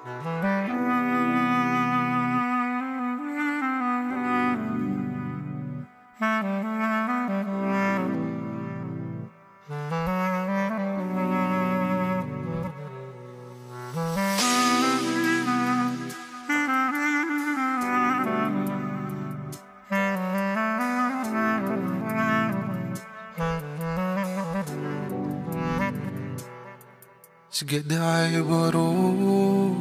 شقد عيب اروح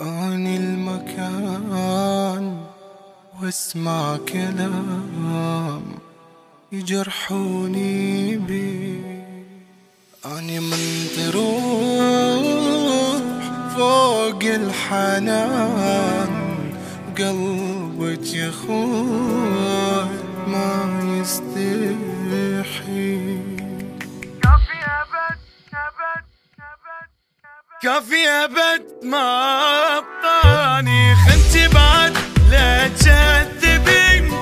اني المكان واسمع كلام يجرحوني بيه. اني من تروح فوق الحنان قلبك يا خوي ما يستحي. كافي أبد ما أبقاني خنتي بعد لا تكذبين،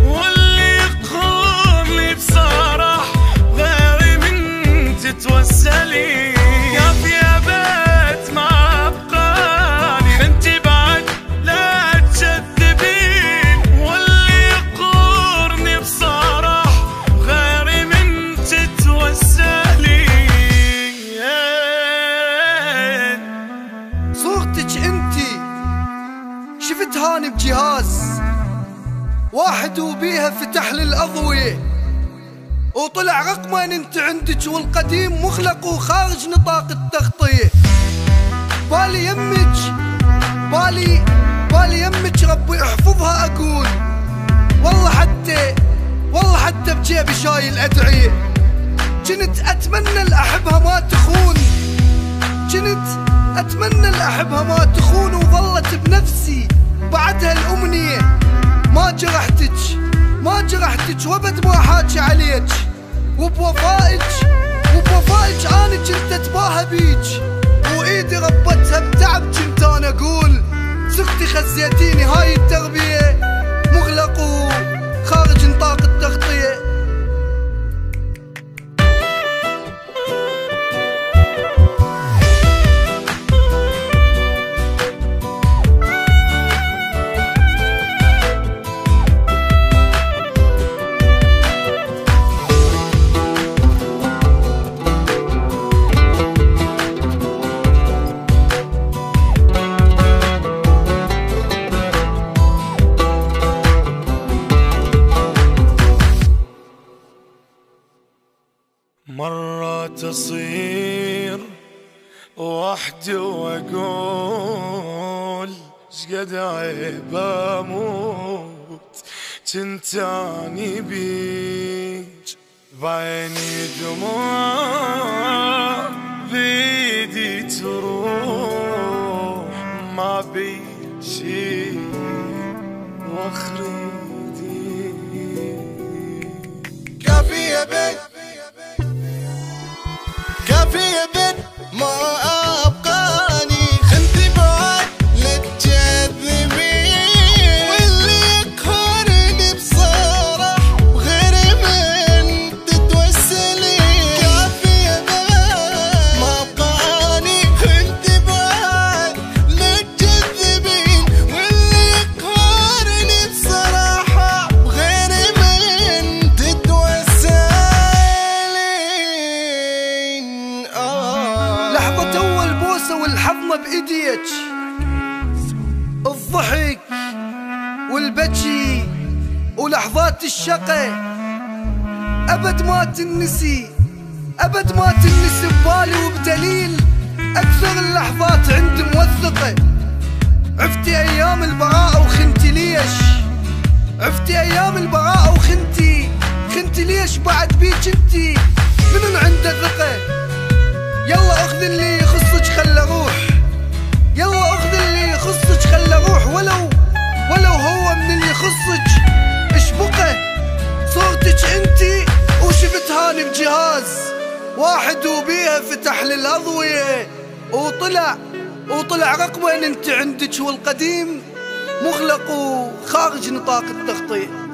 واللي يقهرني بصراح غيري من تتوسلي. كافي أبد ما أبقاني خنتي بعد لا تكذبين، واللي يقهرني بصراح غيري من تتوسلي. صورتك انتي شفتها اني بجهاز واحد وبيها فتح لي الاضوية وطلع رقمين انت عندك والقديم مخلق وخارج نطاق التغطية. بالي يمك بالي يمك ربي احفظها اقول والله حتى بجيبي شايل ادعية. كنت اتمنى الاحبها ما تخون، كنت اتمنى الاحبها ما تخون وظلت بنفسي بعدها الامنية. ما جرحتك وابد ما حاجي عليك، وبوفائك انا كنت اتباهى بيك، وايدي ربتها بتعب كنت انا اقول سختي خزيتيني. هاي التربية مغلق وخارج نطاق التغطية. مرات أصير وحدي وأقول شقد عيب أموت تنتاني بيج، بعيني دموع بيدي تروح ما بيجي واخريدي. كافي يا بيت كافي بن ما أبقاني خنتي بعد لا تكذبين، واللي يقهرني بصراح وغيري من تتوسلي. كافي بن ما أبقاني خنتي بعد لا تكذبين، واللي يقهرني بصراحة وغيري من تتوسلي. لحظة أول بوسة والحضنة بإيديك، الضحك والبكي ولحظات الشقة أبد ما تنسي ببالي وبدليل أكثر اللحظات عندي موثقة. عفتي أيام البراءة وخنتي ليش، عفتي أيام البراءة وخنتي ليش بعد بيك انتي من عنده ثقة. يلا اخذ اللي يخصك خله روح، يلا اخذ اللي يخصك خله روح، ولو هو من اللي يخصك اشبقه. صورتك انتي وشفتها اني بجهاز واحد وبيها فتح لي الاضوية وطلع رقمين انت عندك والقديم مغلق وخارج نطاق التغطية.